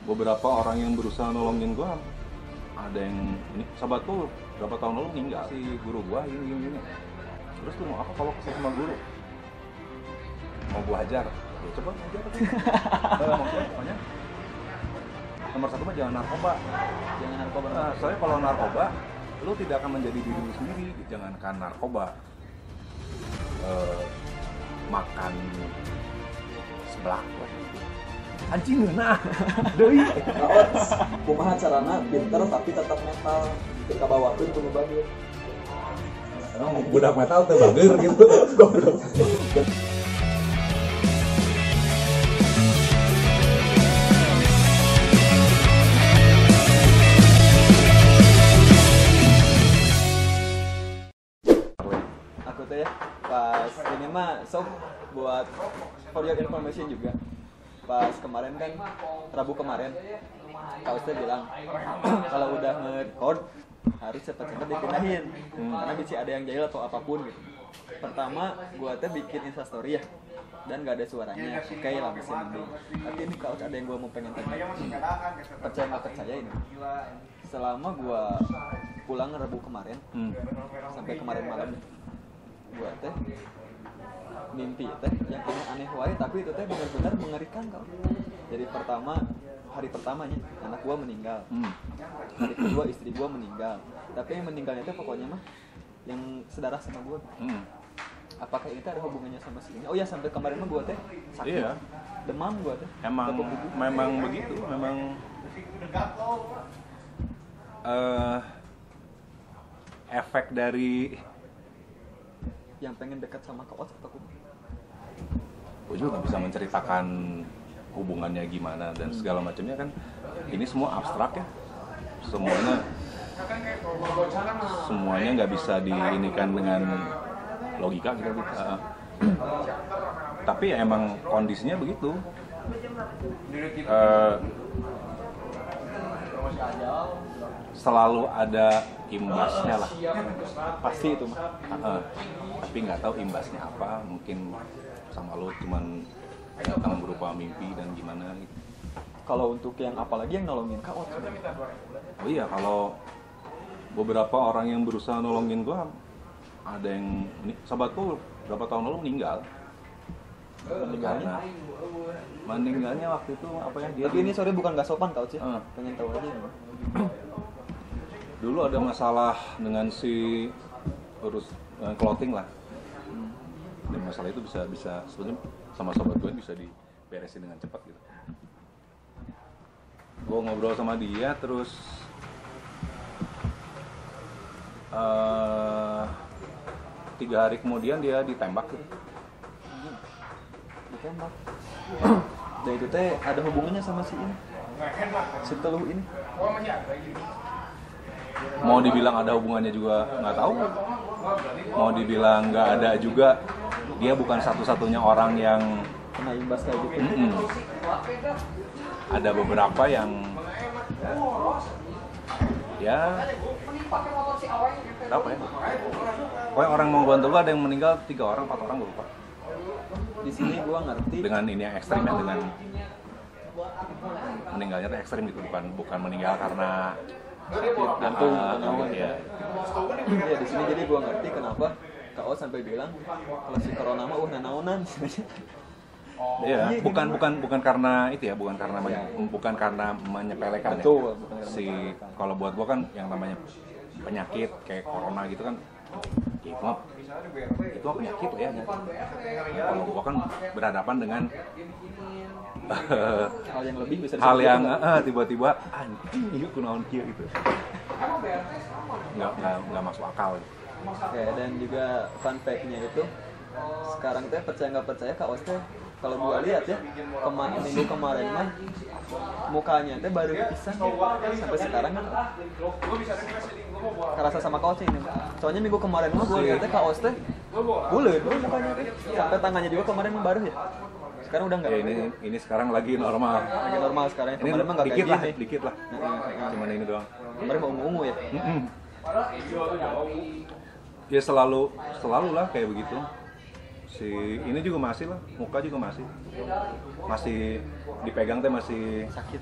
beberapa orang yang berusaha nolongin gue, ada yang ini sahabat tuh berapa tahun lalu meninggal si guru gue ini. Terus tuh mau apa kalau kesel sama guru? Mau gue hajar? Ya coba hajar aja. Maksudnya pokoknya nomor satu mah jangan narkoba. Jangan narkoba. Nah, soalnya kalau narkoba, lu tidak akan menjadi diri lu sendiri. Jangankan narkoba, makan sebelah anjing nah deui Kumaha carana pinter tapi tetap metal ketika bawakeun kudu bageun. budak metal teh bager gitu. Goblok. Aku tuh ya pas ini mah sok buat for your information juga. Pas kemarin kan Rabu kemarin Kak Ustaz bilang kalau udah nge-record harus cepet-cepet dipindahin karena bisa ada yang jahil atau apapun gitu. Pertama gua teh bikin instastory ya dan gak ada suaranya, oke lah masih mending. Tapi ini kalau ada yang gua mau pengen tanya, percaya nggak percaya ini, selama gua pulang Rabu kemarin sampai kemarin malam nih, gua teh mimpi teh yang aneh wae, tapi itu teh benar-benar mengerikan kau. Jadi hari pertamanya anak gua meninggal, hari kedua istri gua meninggal, tapi yang meninggalnya teh pokoknya mah yang sedarah sama gua. Apakah ini ada hubungannya sama si ini? Oh ya, sampai kemarin mah gua teh sakit, Iya. demam gua teh. Memang begitu, memang efek dari Yang pengen dekat sama Kak Ots atau gue juga nggak bisa menceritakan hubungannya gimana dan segala macamnya kan. Ini semua abstrak ya, semuanya nggak bisa diinikan dengan logika gitu. Tapi ya emang kondisinya begitu. Selalu ada imbasnya lah, pasti itu mah. tapi nggak tahu imbasnya apa. Mungkin sama lo cuman datang berupa mimpi dan gimana gitu. Kalau untuk yang apalagi yang nolongin Kak Ots. Oh iya, kalau beberapa orang yang berusaha nolongin gua, ada yang ini sahabat tuh berapa tahun lalu meninggal. Meninggalnya waktu itu apa ya, dia Tapi ini sorry bukan gak sopan Kak Ots ya. Ah. Pengen tahu aja. dulu ada masalah dengan si clothing lah. Dan masalah itu bisa sebenarnya sama sobat gue bisa diberesin dengan cepat gitu. Gue ngobrol sama dia terus 3 hari kemudian dia ditembak gitu. Ditembak. Dan itu teh ada hubungannya sama si ini. Si Teluh ini. Mau dibilang ada hubungannya juga nggak tahu. Mau dibilang nggak ada juga. Dia bukan satu-satunya orang yang Kena imbas kayak gitu. Ada beberapa yang ya berapa ya? Pokoknya orang mau bantu gua ada yang meninggal 3 orang, 4 orang gue lupa. Di sini gua ngerti Dengan ini yang ekstrim ya, dengan meninggalnya tuh ekstrim gitu, bukan meninggal karena sakit jantung atau ya. Ya di sini jadi gua ngerti kenapa Kak Ots sampai bilang kalau si corona mah nanaonan. Iya, bukan karena itu ya, bukan karena menyepelekan Betul, ya. Kalau buat gua kan yang namanya penyakit kayak corona gitu kan, ya itu mah penyakit lah ya. Kalau gua kan berhadapan dengan Hal yang lebih bisa hal yang disebut tiba-tiba anjing ieu kunaon kieu gitu. Nggak masuk akal. Oke, dan juga fun fact-nya itu sekarang teh percaya nggak percaya Kak Ots teh kalau gua lihat ya minggu kemarin mah mukanya teh baru dipisah sampai sekarang kan kerasa sama Kak Ots ini. Soalnya minggu kemarin mah gua lihat teh Kak Ots teh bulet mukanya teh sampai tangannya juga kemarin mah baru ya. Sekarang udah enggak. Ya ini sekarang lagi normal. Lagi normal sekarang. Ini Kemarin mah enggak dikit kayak lah, gini. dikit lah. Cuman ini doang. Kemarin mau ungu-ungu ya. Ya selalu lah kayak begitu. Si ini juga masih lah, muka juga masih dipegang teh masih sakit.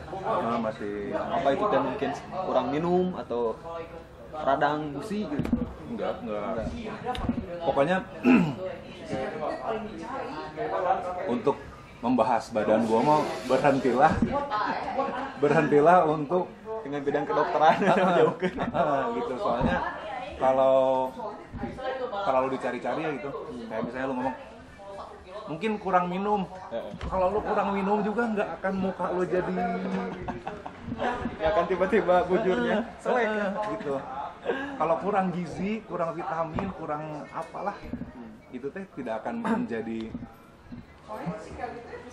masih Apa itu teh mungkin kurang minum atau radang busi gitu? enggak. Pokoknya untuk membahas badan gua mau berhentilah untuk Dengan bidang kedokteran menjauhkan. gitu soalnya kalau lu dicari-cari ya gitu kayak misalnya lu ngomong mungkin kurang minum, kalau lu kurang minum juga nggak akan muka lu jadi Ya kan tiba-tiba bujurnya selek gitu. Kalau kurang gizi, kurang vitamin, kurang apalah itu teh tidak akan menjadi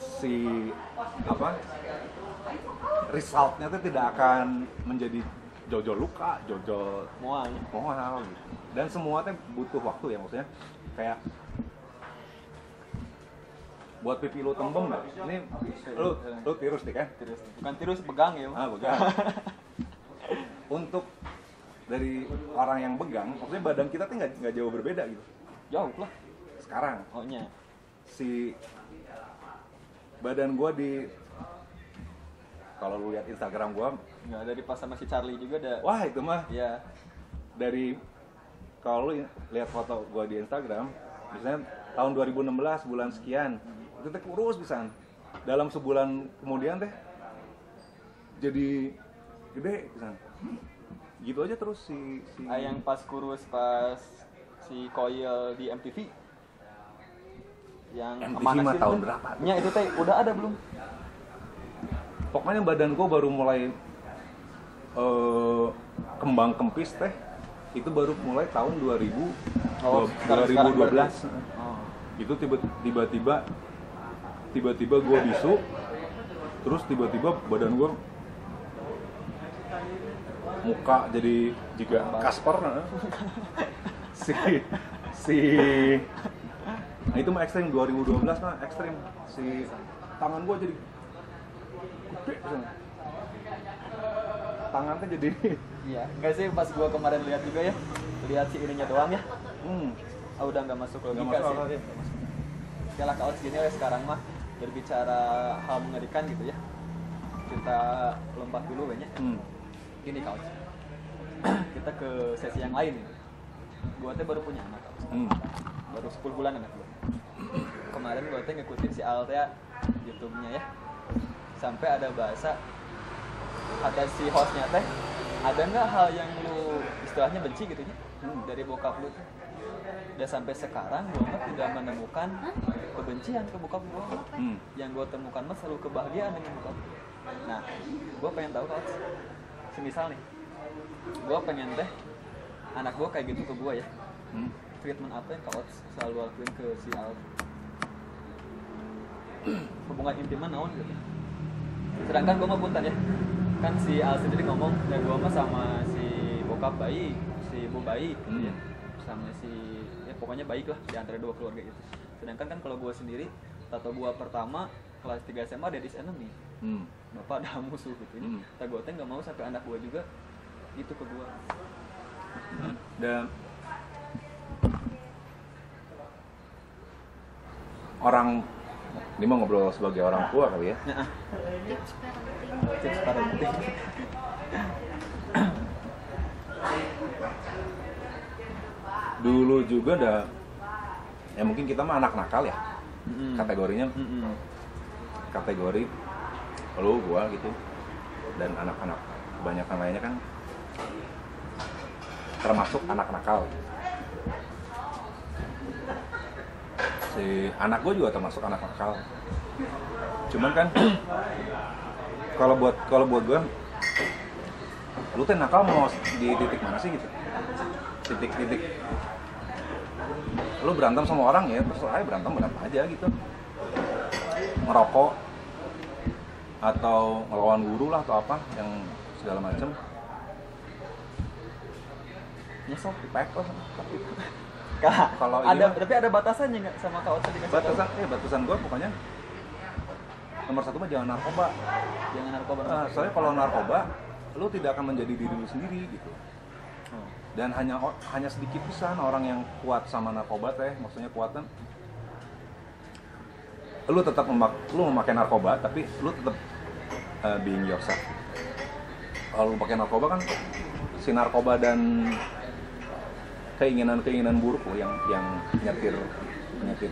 si apa resultnya tuh tidak akan menjadi jojol luka, jojol mual. gitu. Dan semua teh butuh waktu ya, maksudnya kayak buat pipi lu tembem nggak? Ini lu tirus nih kan? Tirus. Bukan tirus, begang ya. Begang. Untuk dari orang yang begang, maksudnya badan kita tuh nggak jauh berbeda gitu. Jauh lah. Sekarang, Ohnya. si badan gua kalau lu lihat Instagram gua, Nggak, dari pas sama si Charlie juga ada. wah itu mah Ya. dari kalau lu lihat foto gua di Instagram, misalnya tahun 2016 bulan sekian, itu teh kurus pisan. Dalam sebulan kemudian teh jadi gede pisan. Gitu aja terus si Yang pas kurus pas si Koil di MTV. Yang MTV Amanah mah sih tahun tuh. berapa? Nya itu teh udah ada belum? Pokoknya badan gua baru mulai kembang kempis teh itu baru mulai tahun 2012. Oh. Itu tiba-tiba gue bisu, terus tiba-tiba badan gue muka jadi juga Kasper. Nah itu mah ekstrim 2012 mah ekstrim, si tangan gue jadi gede tangannya jadi Iya, enggak sih pas gua kemarin lihat juga ya. Lihat si ininya doang ya. Udah nggak masuk logika sih. Segala kaos gini ya sekarang mah berbicara hal mengerikan gitu ya. Kita lompat dulu banyak. Gini kaos. Kita ke sesi yang lain. Gua teh baru punya anak kaos. Baru 10 bulan anak gua. Kemarin gua teh ngikutin si Altea YouTube-nya ya. Sampai ada bahasa kata si hostnya teh, ada nggak hal yang lu istilahnya benci gitu ya dari bokap lu tuh? Dan sampai sekarang gue mah tidak menemukan kebencian ke bokap gue. Yang gue temukan mah selalu kebahagiaan dengan bokap. Nah, gue pengen tahu kalau semisal nih, gue pengen teh anak gue kayak gitu ke gue ya. Treatment apa yang kau selalu lakuin ke si Al? Hubungan intiman naon gitu. Sedangkan gue mah punten ya. Kan si Al sendiri ngomong, ya gue mah sama si bokap baik, si ibu baik gitu ya. Sama si, ya pokoknya baik lah di antara dua keluarga itu. Sedangkan kan kalau gue sendiri, tato gue pertama kelas 3 SMA daddy's enemy. Bapak ada musuh gitu ya. Tato gue teh gak mau sampai anak gue juga gitu ke gue. Dan orang ini mau ngobrol sebagai orang tua kali ya. Tips parenting. Dulu juga ada, ya mungkin kita mah anak nakal ya. Kategorinya kategori lu, gua gitu, dan anak-anak kebanyakan lainnya kan termasuk anak nakal. Si anak gue juga termasuk anak nakal. Cuman kan kalau buat gue, lu teh nakal mau di titik mana sih gitu? Titik lu berantem sama orang ya terserah, berantem aja gitu. Ngerokok atau ngelawan guru lah atau apa yang segala macem. Nyesok dipek lah. Kalau ada, tapi ada batasannya nggak sama kau tadi? Batasan gue pokoknya nomor satu mah jangan narkoba. Jangan narkoba. Soalnya kalau narkoba, lu tidak akan menjadi diri lu sendiri gitu. Dan hanya sedikit pisan orang yang kuat sama narkoba teh, maksudnya kuat kan lu memakai narkoba tapi lu tetap being yourself. Kalau lu pakai narkoba kan si narkoba dan keinginan buruk lo yang nyetir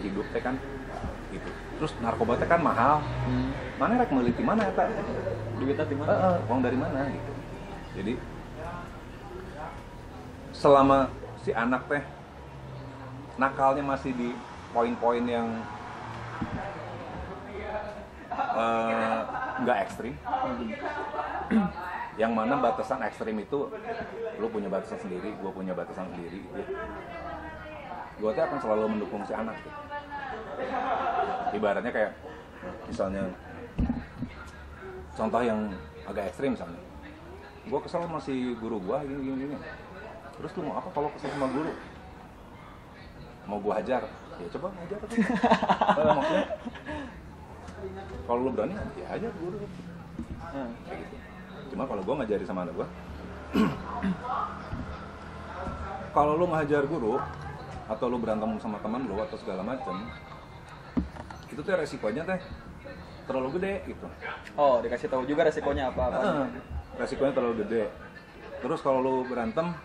hidup teh kan gitu. Terus narkoba teh kan mahal. Mana rek meuli di mana eta? Duitnya di mana? Uang dari mana gitu. Jadi selama si anak teh nakalnya masih di poin-poin yang nggak ekstrim, yang mana batasan ekstrim itu lu punya batasan sendiri, gue punya batasan sendiri gitu. Gue tuh akan selalu mendukung si anak gitu. Ibaratnya kayak misalnya contoh yang agak ekstrim misalnya, gue kesel sama si guru gue gini. Terus lu mau apa kalau kesel sama guru? Mau gue hajar? Ya coba hajar aja. Maksudnya kalau lu berani ya hajar guru. Kayak gitu. Cuma kalau gue ngajari sama anak gue, kalau lu ngajar guru atau lu berantem sama teman lu atau segala macam, itu tuh resikonya teh terlalu gede gitu. Oh, dikasih tahu juga resikonya apa? Resikonya terlalu gede. Terus kalau lu berantem,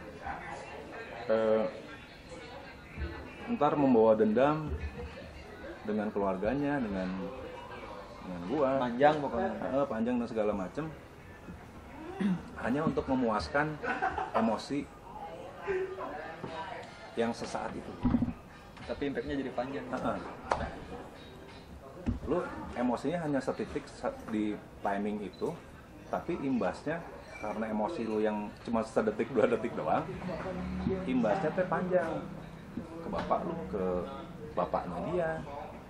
ntar membawa dendam dengan keluarganya, dengan gua. Panjang pokoknya. Panjang dan segala macam. Hanya untuk memuaskan emosi yang sesaat itu. Tapi impactnya jadi panjang. Lu emosinya hanya setitik di timing itu, tapi imbasnya karena emosi lu yang cuma sedetik 2 detik doang, imbasnya teh panjang ke bapak lu, ke bapaknya dia,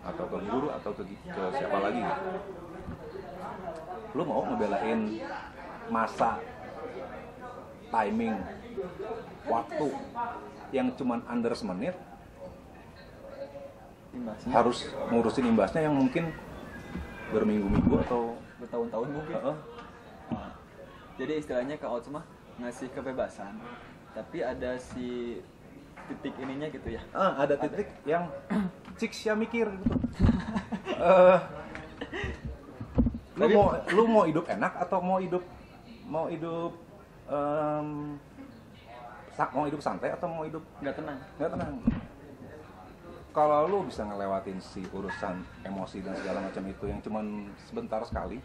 atau ke guru, atau ke siapa lagi gitu. Lu mau ngebelain masa, timing, waktu yang cuman under semenit, Imbasnya. harus ngurusin imbasnya yang mungkin berminggu-minggu atau bertahun-tahun mungkin. Jadi istilahnya Kak Ots mah ngasih kebebasan, tapi ada si titik ininya gitu ya. Ada titik yang ciksya mikir gitu. Lu mau hidup enak atau mau hidup santai atau mau hidup nggak tenang. Kalau lu bisa ngelewatin si urusan emosi dan segala macam itu yang cuman sebentar sekali,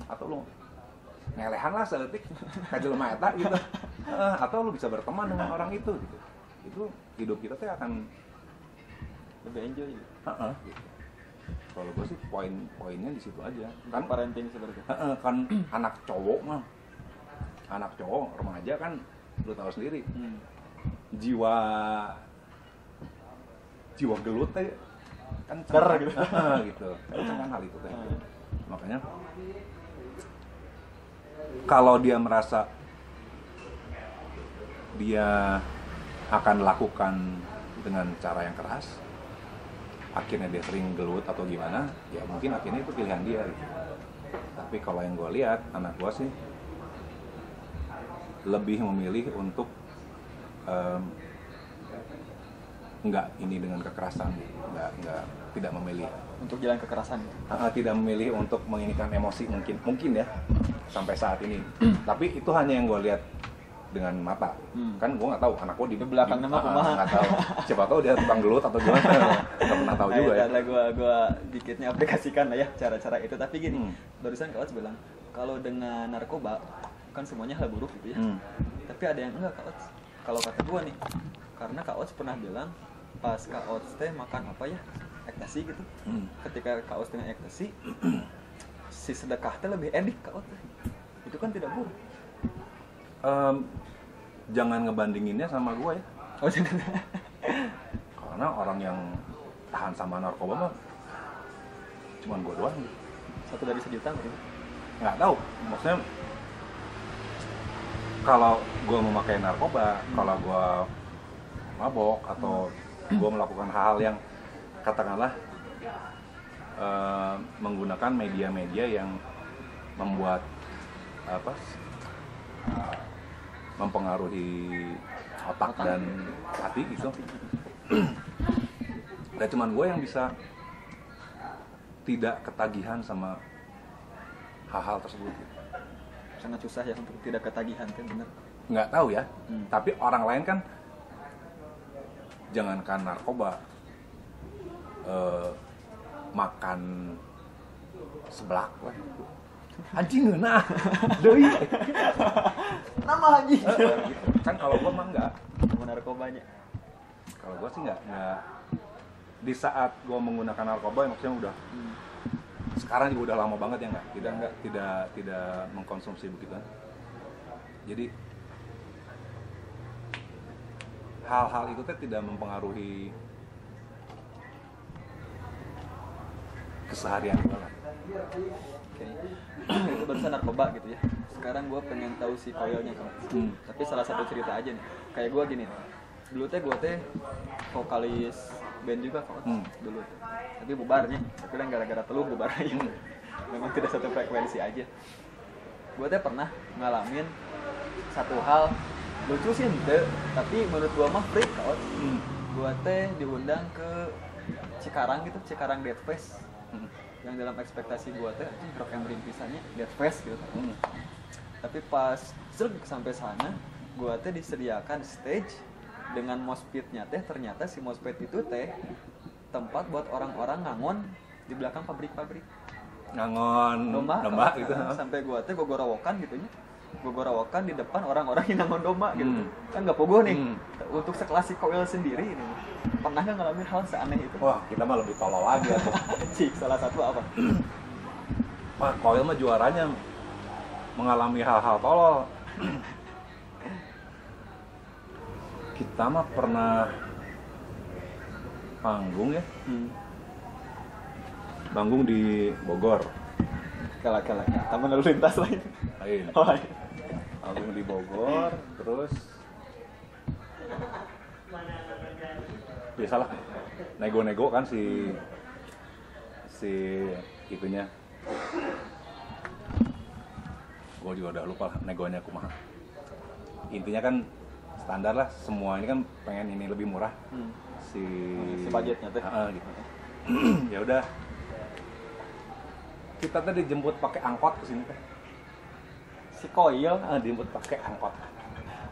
atau lu ngelehan lah seletik kajelema eta gitu, atau lu bisa berteman dengan orang itu gitu, itu hidup kita tuh akan Lebih enjoy gitu. gitu. Kalau gue sih poinnya di situ aja Kan parenting seperti itu. kan anak cowok remaja kan lu tahu sendiri, jiwa gelut teh kan Gitu. gitu. Kan hal itu teh. Makanya kalau dia merasa dia akan lakukan dengan cara yang keras, akhirnya dia sering gelut atau gimana, ya mungkin akhirnya itu pilihan dia gitu. Tapi kalau yang gue lihat, anak gue sih lebih memilih untuk nggak ini dengan kekerasan, tidak memilih Untuk jalan kekerasan. tidak memilih untuk menginginkan emosi mungkin ya sampai saat ini. Tapi itu hanya yang gue lihat dengan mata. Kan gue nggak tahu anak gue di belakang nama kumaha. Nggak tahu. Siapa tahu dia tukang gelut atau gimana. Nggak pernah tahu juga ya. Ada gua dikitnya aplikasikan lah ya cara-cara itu. Tapi gini, barusan Kak Ots bilang kalau dengan narkoba kan semuanya hal buruk gitu ya. Tapi ada yang enggak Kak Ots. Kalau kata gua nih, karena Kak Ots pernah bilang pas Kak Ots teh makan apa ya? Ekstasi gitu. Ketika Kak Ots dengan ekstasi, si sedekah teh lebih edik Kak Ots. Itu kan tidak buruk. Jangan ngebandinginnya sama gue ya. Oh, jangan. Karena orang yang tahan sama narkoba mah cuman gue doang. Satu dari sejuta gitu. Nggak tahu. Maksudnya kalau gue memakai narkoba, kalau gue mabok atau gue melakukan hal yang katakanlah menggunakan media-media yang membuat mempengaruhi otak dan hati gitu. Gak cuman gue yang bisa tidak ketagihan sama hal-hal tersebut. Sangat susah ya untuk tidak ketagihan kan, bener. Nggak tahu ya, tapi orang lain kan jangankan narkoba, makan seblak lah, anjing ngeunah deui Nama anjing. gitu. Kan kalau gua mah enggak, Narkobanya. kalau gua sih enggak di saat gua menggunakan narkoba maksudnya udah sekarang juga udah lama banget ya, tidak mengkonsumsi begitu. Jadi hal-hal itu tidak mempengaruhi keseharian gue lah. Oke. Itu barusan narkoba gitu ya. Sekarang gue pengen tahu si koilnya kan. Tapi salah satu cerita aja nih. Kayak gue gini. Dulu gue vokalis band juga kok. Dulu. Tapi bubarnya. Tapi kan gara-gara teluh bubar aja. Memang tidak satu frekuensi aja. Gue pernah ngalamin satu hal lucu sih ente, tapi menurut gue mah freak out. Gue diundang ke Cikarang gitu, Cikarang Death Fest. Yang dalam ekspektasi gue rock and ring pisannya Death Fest gitu. Tapi pas sampai sana, gue disediakan stage dengan moshpitnya ternyata si moshpit itu tempat buat orang-orang ngangon di belakang pabrik-pabrik. Ngangon domba gitu. Sampai gue gogorowokan gitu nya. Gogorowokan di depan orang-orang yang ngangon domba gitu. Kan gak pogo nih. Untuk sekelas koil sendiri ini. Pernah gak ngalamin hal seaneh itu? Wah, kita mah lebih tolol lagi ya. Cik, salah satu apa? Wah, koil mah juaranya mengalami hal-hal tolol. Kita mah pernah panggung ya. Panggung di Bogor. Kalah. Taman lalu lintas lain. Lain. Panggung di Bogor, terus biasalah nego-nego kan si itunya. Gue juga udah lupa negonya kumaha. Intinya kan standar lah, semua ini kan pengen ini lebih murah. Si budgetnya teh. Gitu. Ya udah. Kita tadi dijemput pakai angkot ke sini teh. Si koil Dijemput pakai angkot.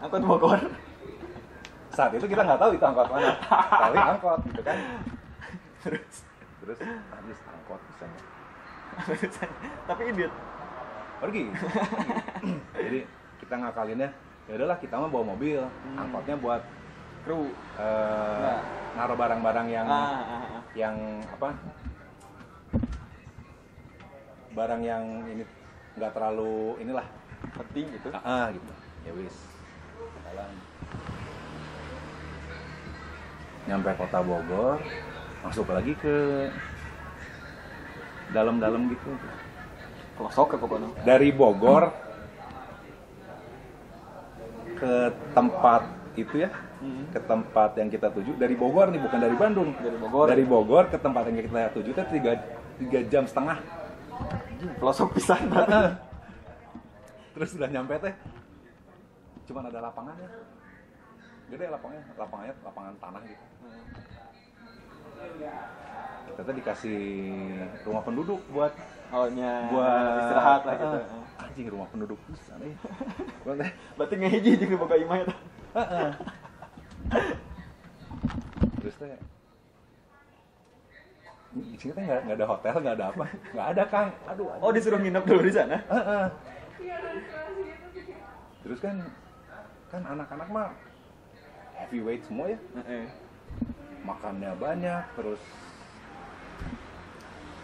angkot Bogor. Saat itu kita nggak tahu itu angkot mana, tapi angkot gitu kan. Terus habis angkot misalnya. Tapi idiot. Pergi. Jadi kita ngakalinnya, ya udahlah kita mah bawa mobil, angkotnya buat Kru. naruh barang-barang yang apa? Barang yang ini nggak terlalu inilah Penting gitu. gitu. Ya wis. Jalan. Nyampe kota Bogor, masuk lagi ke dalam-dalam gitu. Pelosok ke pokoknya. Dari Bogor ke tempat itu ya, ke tempat yang kita tuju. Dari Bogor nih, bukan dari Bandung. Dari Bogor ke tempat yang kita tuju itu 3 jam setengah. Pelosok pisan. Terus udah nyampe cuman ada lapangannya. Gede lapangan tanah gitu. Kita dikasih rumah penduduk buat istirahat lah gitu. Anjing, rumah penduduk pisan euy. Berarti ngehiji jeung boga imah eta. Terus di sini nggak ada hotel, nggak ada apa, nggak ada Kang. Aduh. Oh, disuruh nginep dulu di sana? Terus kan anak-anak mah heavyweight semua ya. Makannya banyak, terus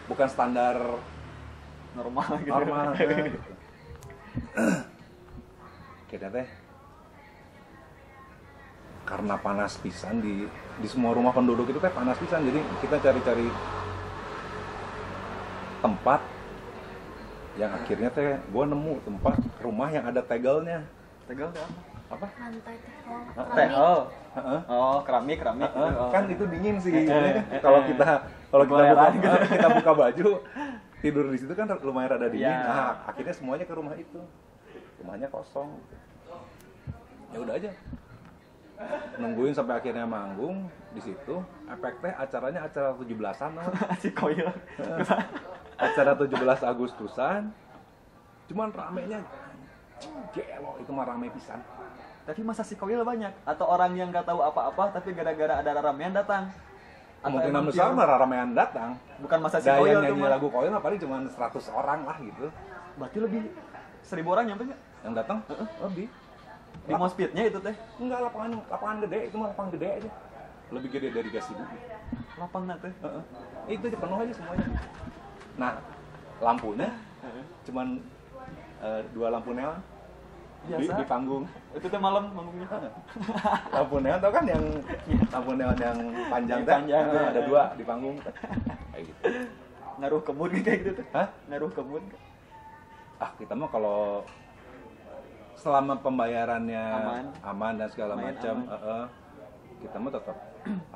bukan standar normal gitu. Gitu. Kita karena panas pisan di semua rumah penduduk itu panas pisan, jadi kita cari-cari tempat yang akhirnya gue nemu tempat rumah yang ada tegelnya. Tegel apa? Lantai tehol. Oh, keramik. Kan itu dingin sih. Kalau kita buka baju tidur di situ kan lumayan rada dingin. Nah, akhirnya semuanya ke rumah itu. Rumahnya kosong. Ya udah aja. nungguin sampai akhirnya manggung di situ. Efek teh acaranya acara 17-an Si Koil. acara 17 Agustusan. Cuman ramenya gelo, itu mah rame pisan. Tapi masa si Koil banyak atau orang yang nggak tahu apa-apa tapi gara-gara ada ramean datang? Atau Kemungkinan emang besar pure- mah ramean datang. bukan masa si Dan Koil yang tuh nyanyi mah. lagu Koil mah paling cuma 100 orang lah gitu. Berarti lebih 1.000 orang nyampe nggak? Yang datang lebih. Di Mospitnya itu teh Enggak, lapangan gede, itu mah lapangan gede aja. Lebih gede dari Gasibu. lapangnya teh. Itu dipenuh aja semuanya. Nah, lampunya cuman 2 lampu neon Biasa. di panggung. Itu teh malam manggungnya. Lampu neon tau kan yang lampu neon yang panjang Yang teh? panjang, Ada 2 di panggung. Kayak gitu. Ngaruh ke mood kayak gitu tuh. Hah? Ngaruh ke mood. Kita mah kalau selama pembayarannya Aman. dan segala Main macam, aman. kita mah tetap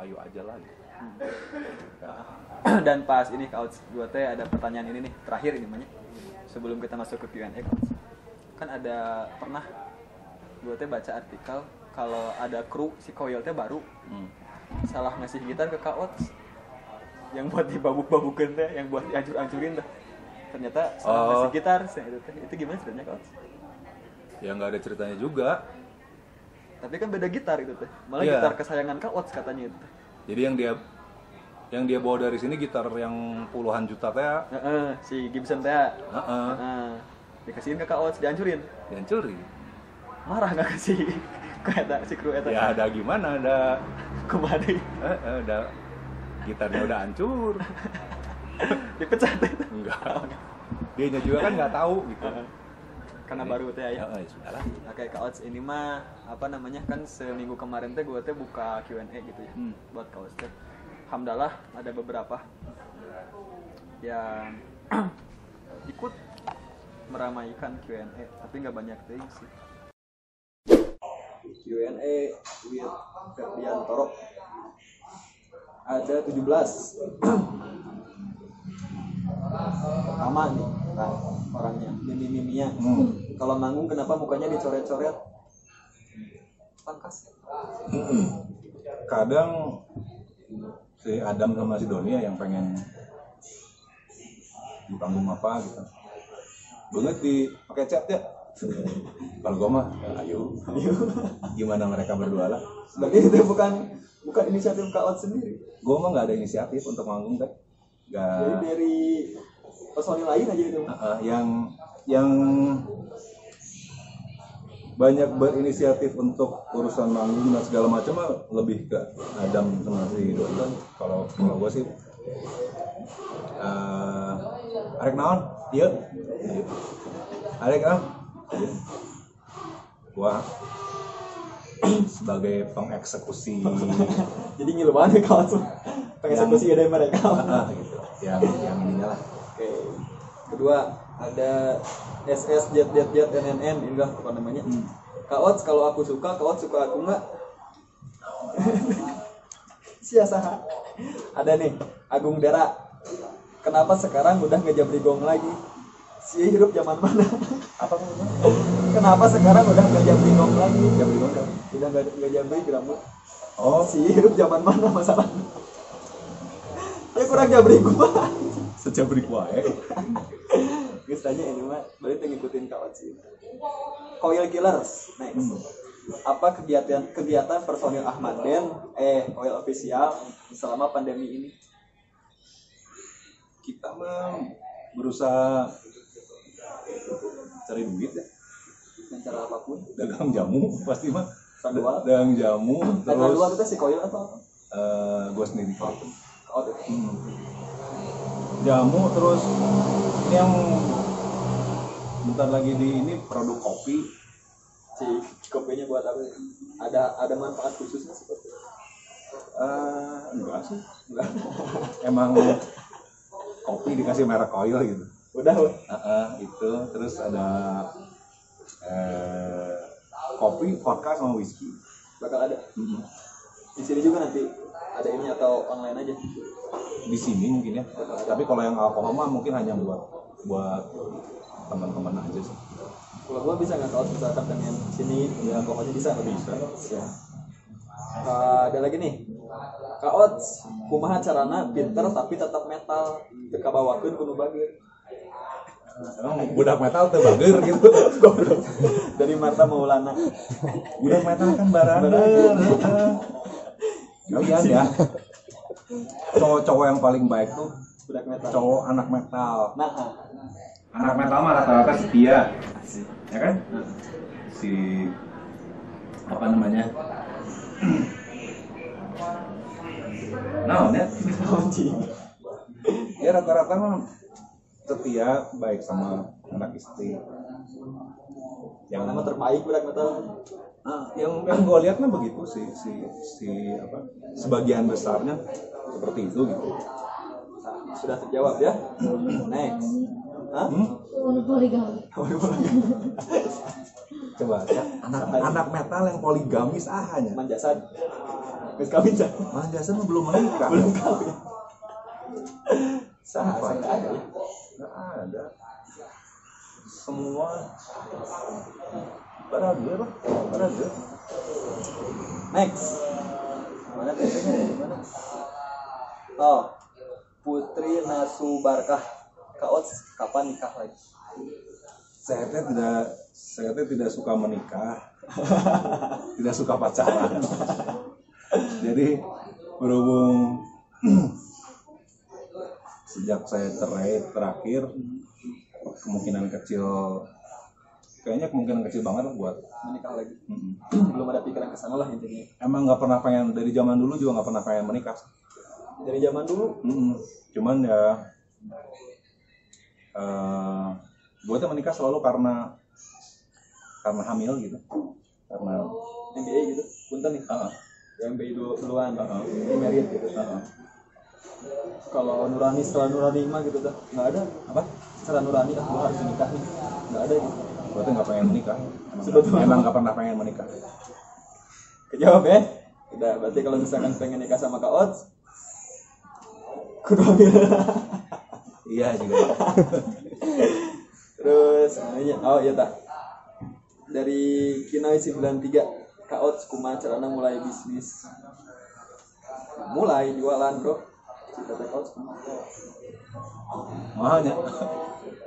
ayo aja lah gitu. Dan pas ini Coach, gua teh ada pertanyaan ini nih, terakhir ini namanya. Sebelum kita masuk ke Q&A Coach. Kan ada pernah gua teh baca artikel kalau ada kru si Koil teh baru salah ngasih gitar ke Coach. Yang buat dibabuk-babukeun teh, yang buat dihancur-hancurin teh. Ternyata salah ngasih gitar itu teh. Itu gimana ceritanya Coach? Ya nggak ada ceritanya juga. Tapi kan beda gitar itu teh. Malah Iya. gitar kesayangan Coach katanya itu teh. Jadi yang dia bawa dari sini gitar yang puluhan juta teh Si Gibson teh. Dikasihin ke Coach, dihancurin. dihancurin. Marah nggak ke si si kru eta? Ya ada gimana, ada Kumaha deui? udah gitarnya udah hancur. Dipecat itu. Enggak. Dianya juga kan nggak tahu gitu. Karena baru teh ya. Ya sudah lah. Oke, Coach, ini mah apa namanya kan seminggu kemarin teh gue teh buka Q&A gitu ya buat Coach teh. Alhamdulillah ada beberapa yang ikut meramaikan Q&A, tapi nggak banyak deh sih. Q&A with Ferdiantoro ada 17. Pertama nih, nah, orangnya Mimi-Miminya. Kalau manggung kenapa mukanya dicoret-coret? Pangkas. Kadang si Adam sama si Doni yang pengen di panggung apa gitu. Banget di pakai cat ya. Kalau gue mah ayo. Gimana mereka berdua lah. Berarti itu bukan inisiatif Kak sendiri. Gue mah nggak ada inisiatif untuk manggung teh. Jadi dari personil lain aja itu. Yang banyak berinisiatif untuk urusan manggung dan segala macam mah lebih ke Adam sama si Doni. Kalau gue sih arek naon? Iya. Arek naon? Iya. Gua sebagai pengeksekusi. Jadi ngiluan ya Kak pengeksekusi dari mereka. Gitu. Yang ininya lah. Oke. Kedua ada SSJJJNNN ini lah apa namanya. Kak Ots, kalau aku suka, Kak Ots suka aku nggak? Siasa. Ada nih Agung Dera. Kenapa sekarang udah ngejabri gong lagi? Si hidup zaman mana? Apa namanya? Kenapa sekarang udah ngejabri gong lagi? Jabri gong. Udah ngejabri gramut. Oh, Si hidup zaman mana masalahnya? Ya kurang jabri gua. sejabri wae. Guys tanya ini mah berarti ngikutin Kak Ots. Coil Killers next. Apa kegiatan personil Ahmad Band Coil Official selama pandemi ini? Kita mah berusaha cari duit ya. Dengan cara apapun. Dagang jamu pasti mah. Sandual. Dagang jamu terus. Sandual itu si Coil atau apa? Gue sendiri. Oh, Jamu terus ini yang bentar lagi di ini produk kopi. si kopinya buat apa? Ada manfaat khususnya seperti itu? Enggak sih. Enggak. Emang kopi dikasih merek Coil gitu. Udah. Itu terus ada kopi, vodka sama whisky. Bakal ada. Di sini juga nanti ada ini atau online aja? Di sini mungkin ya. Tapi kalau yang alkohol mah mungkin hanya buat teman-teman aja sih. Kalau gua bisa nggak kalau misalkan pengen sini ya pokoknya bisa. Bisa. Ya. Ada lagi nih. Kaot kumaha carana pinter tapi tetap metal teu kabawakeun kudu bageur. Emang budak metal teu bageur gitu. Goblok. Dari Marta Maulana. Budak metal kan barander. Kalian ya. Cowok-cowok yang paling baik tuh Budak metal. cowok anak metal. Nah, Anak metal mah rata-rata setia. Ya kan? Si apa namanya? Naon ya? Ya rata-rata mah setia, baik sama anak istri. yang nama terbaik budak metal. Yang gue lihat mah begitu si apa? Sebagian besarnya seperti itu gitu. Sudah terjawab ya. Next. Hah? Poligami. Coba ya, anak metal yang poligamis hanya. Manjasan. Geus kawin sah. Manjasan mah belum menikah. Belum kawin. Sah, Apa? enggak ada ya. Nggak ada. Semua barander lah, barander. Next. Mana tesnya? Mana? Oh. Putri Nasubarkah. Kaot kapan nikah lagi? Saya teh tidak suka menikah, tidak suka pacaran. Jadi berhubung sejak saya cerai terakhir, kemungkinan kecil banget lah buat Menikah lagi. Mm-mm. Belum ada pikiran ke sana lah intinya. Emang nggak pernah pengen, dari zaman dulu juga nggak pernah pengen menikah. Dari zaman dulu. Cuman ya gue tuh menikah selalu karena hamil gitu, karena MBA gitu. Punten nih. MBA duluan. Merit gitu. Kalau Nurani setelah Nurani mah gitu dah. Enggak ada. Apa? Setelah Nurani aku harus nikah nih. Enggak ada gitu. Gue tuh nggak pengen menikah. Sebetulnya. Emang nggak pernah pengen menikah. Kejawab ya. Udah, berarti kalau misalkan pengen nikah sama Kak Ots, kudu hamil. Iya juga. Terus nanya, oh iya tak. Dari Kinoi 93, Kak Ots kumaha carana mulai bisnis? Mulai jualan, Bro. Cerita Kak Ots kumaha? Mahalnya.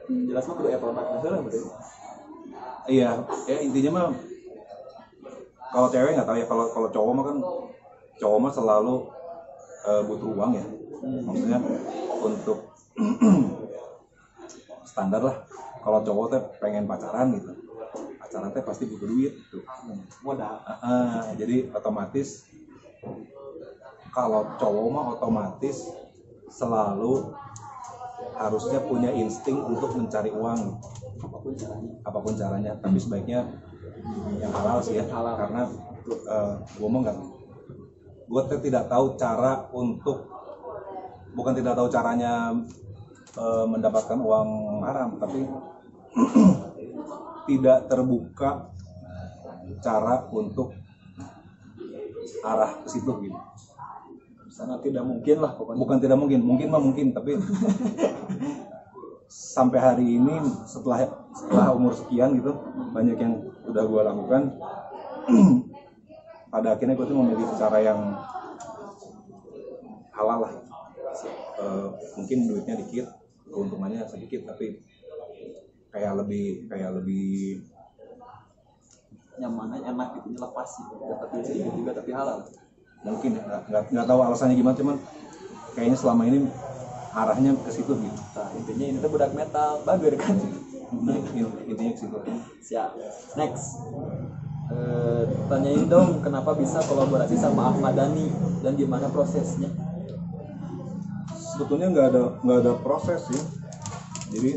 Jelas mah kudu produk masalah berarti. Iya, ya intinya mah kalau cewek nggak tahu ya, kalau cowok mah kan cowok mah selalu butuh uang ya. Maksudnya untuk standar lah. Kalau cowok teh pengen pacaran gitu, pacaran teh pasti butuh duit gitu. Modal. Jadi otomatis kalau cowok mah otomatis selalu harusnya punya insting untuk mencari uang apapun caranya, tapi sebaiknya yang halal sih ya. Halal. Karena gue tidak tahu cara untuk, bukan tidak tahu caranya mendapatkan uang haram, tapi tidak terbuka cara untuk arah ke situ gitu. Sangat tidak mungkin lah pokoknya. Bukan tidak mungkin mah mungkin, tapi sampai hari ini setelah umur sekian gitu, banyak yang udah gue lakukan. Pada akhirnya gue tuh memilih cara yang halal lah. Mungkin duitnya dikit, keuntungannya sedikit, tapi kayak lebih nyaman, enak gitu, lepas gitu. Dapat duit sedikit juga tapi halal. Mungkin nggak tahu alasannya gimana, cuman kayaknya selama ini arahnya ke situ gitu. Nah, intinya ini tuh budak metal, bager kan. Intinya ke situ. Siap. Next. Tanyain dong kenapa bisa kolaborasi sama Ahmad Dhani dan gimana prosesnya? Sebetulnya nggak ada proses sih. Jadi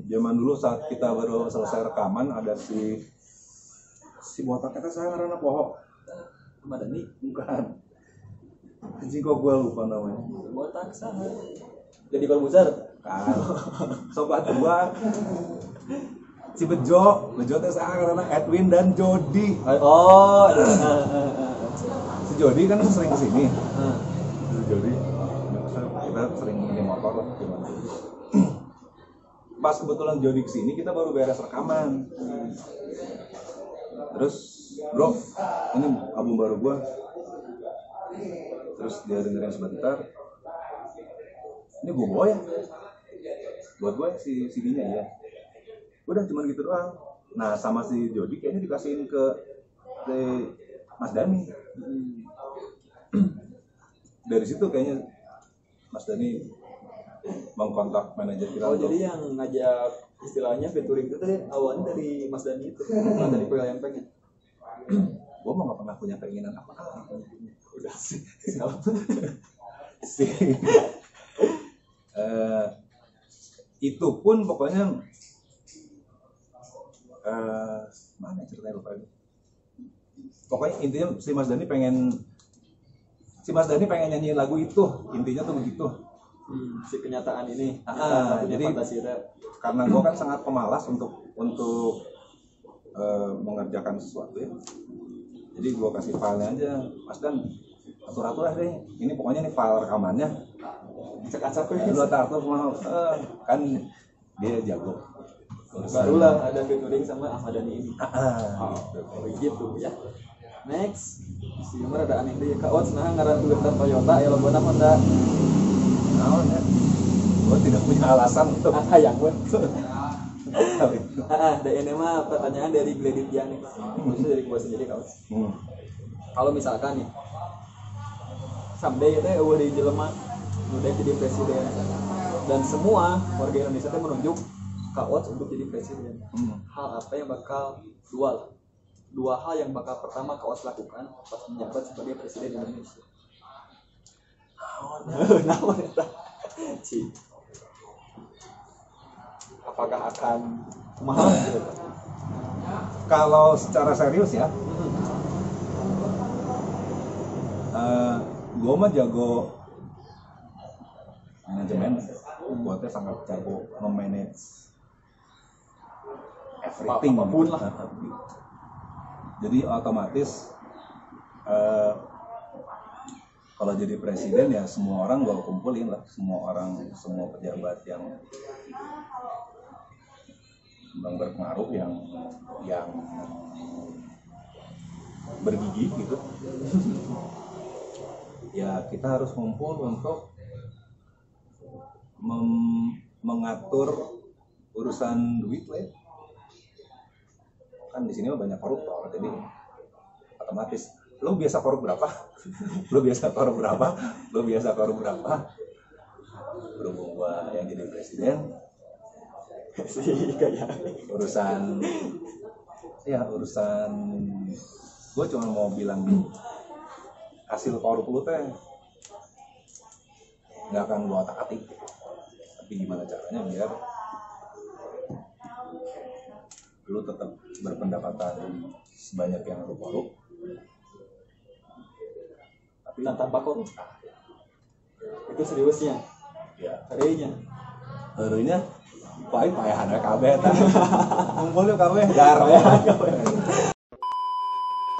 zaman dulu saat kita baru selesai rekaman, ada si botak kita, saya ngarana poho. Ahmad Dhani Bukan. Anjing kok gue lupa namanya. botak sah. Jadi Corbuzier Kan. Sobat gua si Bejo teh saya karena Edwin dan Jody. Oh. Si Jody kan sering kesini. Si Jody kita sering main motor lah gimana. Pas kebetulan Jody kesini, kita baru beres rekaman. Terus bro, ini album baru gua Terus dia dengerin sebentar, ini gue bawa ya buat gue si CD-nya ya. Udah cuman gitu doang. Nah sama si Jody kayaknya dikasihin ke Mas Dani. Dari situ kayaknya Mas Dani mengkontak manajer kita. Oh jadi yang ngajak istilahnya featuring itu tadi awalnya dari Mas Dani itu, bukan dari Pria yang pengen. Gue mah nggak pernah punya keinginan apa-apa. Udah sih. Itu pun pokoknya mana ceritanya lupa itu. Pokoknya intinya si Mas Dani pengen nyanyiin lagu itu, intinya tuh begitu. Si kenyataan ini. Jadi karena gue kan sangat pemalas untuk mengerjakan sesuatu ya. Jadi gue kasih filenya aja, Mas Dan atur-atur deh. Ini pokoknya nih file rekamannya. Cek-acak Lu atur kan dia jago. Barulah ada featuring sama Ahmad Dhani ini. Begitu ya. Next, si Umar ada aneh deh. Kak Ots nah ngaran Toyota Toyota ya lo buat Honda. Naon ya? Gue tidak punya alasan untuk Yang gue. Ini mah pertanyaan dari Gledit Janik. Itu dari gue sendiri Kak Ots. Kalau misalkan nih someday itu udah di jelema udah jadi presiden dan semua warga Indonesia itu menunjuk Kak Ots untuk jadi presiden. Hal apa yang bakal dua hal yang bakal pertama Kak Ots lakukan pas menjabat sebagai presiden Indonesia? Naon eta? Apakah akan mahal gitu? Kalau secara serius ya, gue mah jago manajemen, gue tuh sangat jago memanage everything apapun lah. Jadi otomatis kalau jadi presiden ya semua orang gue kumpulin lah, semua pejabat yang berpengaruh yang bergigi gitu. Ya kita harus ngumpul untuk mengatur urusan duit lah ya. Kan di sini mah banyak koruptor, jadi otomatis lo biasa korup berapa? Berhubung gua yang jadi presiden, urusan gua cuma mau bilang hasil korup lu teh nggak akan gua otak-atik, tapi gimana caranya biar lu tetap berpendapatan sebanyak yang lu korup tapi tanpa korup. Itu seriusnya ya harinya payahan kabeh tah ngumpul yuk kabeh dar.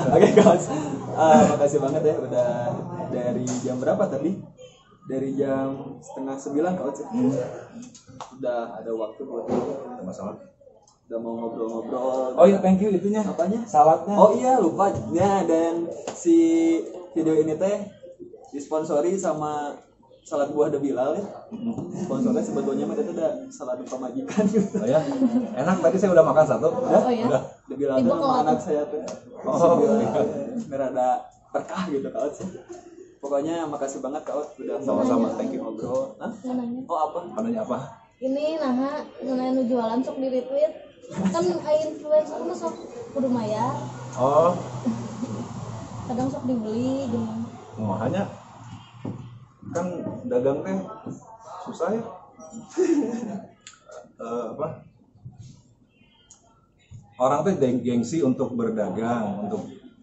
Oke guys, makasih banget ya udah dari jam berapa tadi? Dari jam 8:30 Kak Ots. Udah ada waktu buat masalah. Udah mau ngobrol-ngobrol. Oh iya, thank you itunya. Apanya? Saladnya. Oh iya, lupa. Ya, dan si video ini teh disponsori sama salad buah The Bilal ya. Sponsornya sebetulnya mah itu ada salad pemajikan gitu. Oh ya. Enak, tadi saya udah makan satu. Oh iya. Udah. The Bilal itu nama anak saya tuh. Oh, Merada berkah gitu Kak Ots. Pokoknya makasih banget Kak Ots udah sama-sama, thank you. ngobrol. Hah? Nanya. Oh apa? Nanya apa? Ini nah nanya jualan sok di retweet. Kan influencer mah sok kudu mayar. Oh, Kadang sok dibeli gini. makanya kan dagang teh susah ya. Orang teh gengsi untuk berdagang,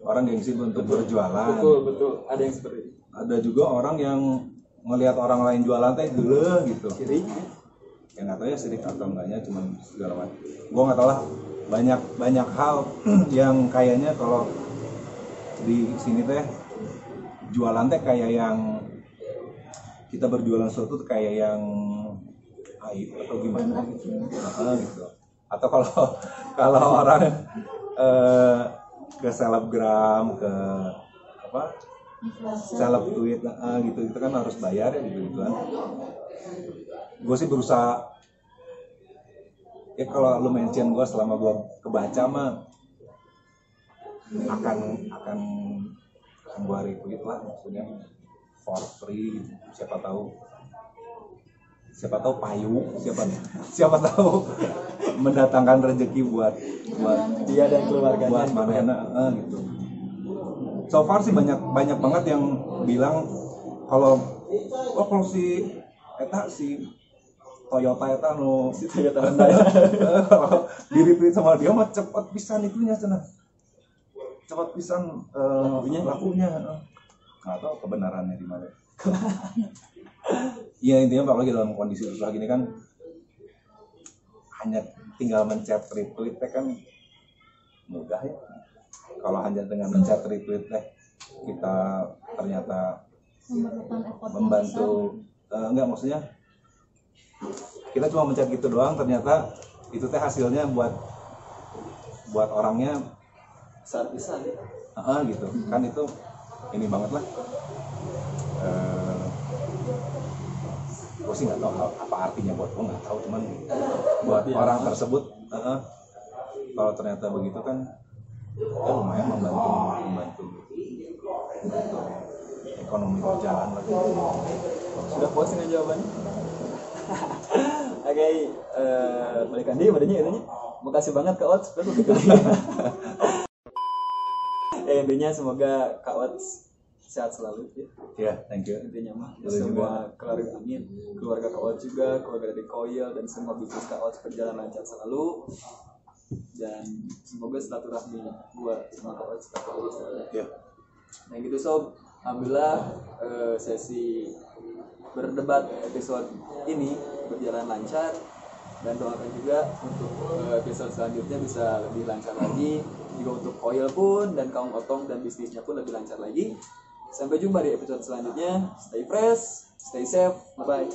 orang gengsi untuk berjualan. Betul. Ada yang seperti itu. Ada juga orang yang ngelihat orang lain jualan teh geuleuh gitu. Kiri. Ya nggak tahu ya sirik atau enggaknya, cuman segala macam. Gua nggak tahu lah, banyak hal yang kayaknya kalau di sini teh jualan teh kayak yang kita berjualan sesuatu tuh kayak yang aib atau gimana gitu. Gitu. Atau kalau orang ke selebgram, ke seleb tweet gitu itu kan harus bayar ya gitu kan. Gue sih berusaha ya kalau lu mention gue selama gue kebaca mah akan gue retweet lah, maksudnya for free gitu. Siapa tahu payu, siapa tahu mendatangkan rezeki buat dia dan keluarganya buat Manehna gitu. So far sih banyak banget yang bilang kalau si eta si Toyota eta si Toyota Honda kalau di retweet sama dia mah cepat pisan itunya cenah. Cepat pisan lakunya. Nggak tahu kebenarannya di mana. Iya intinya apalagi dalam kondisi susah gini kan hanya tinggal mencet retweet kan mudah ya. Kalau hanya dengan mencet retweet kita ternyata membantu enggak maksudnya kita cuma mencet gitu doang ternyata itu hasilnya buat orangnya besar pisan gitu kan itu ini banget lah. Gue sih nggak tahu apa artinya buat gue, nggak tahu, cuman buat orang tersebut kalau ternyata begitu kan ya lumayan membantu ekonomi berjalan lagi. Sudah puas dengan jawabannya? Oke, balikan dia badannya intinya. Makasih banget Kak Ots. Intinya semoga Kak Ots sehat selalu ya. Ya, thank you. Intinya mah semua keluarga amin, keluarga Kak Ots juga, keluarga dari Koil dan semua bisnis Kak Ots berjalan lancar selalu. Dan semoga silaturahmi gua sama Kak Ots terus. Ya. Nah gitu sob, alhamdulillah sesi berdebat episode ini berjalan lancar dan doakan juga untuk episode selanjutnya bisa lebih lancar lagi juga untuk Koil pun dan kaum otong dan bisnisnya pun lebih lancar lagi. Sampai jumpa di episode selanjutnya. Stay fresh, stay safe, bye bye.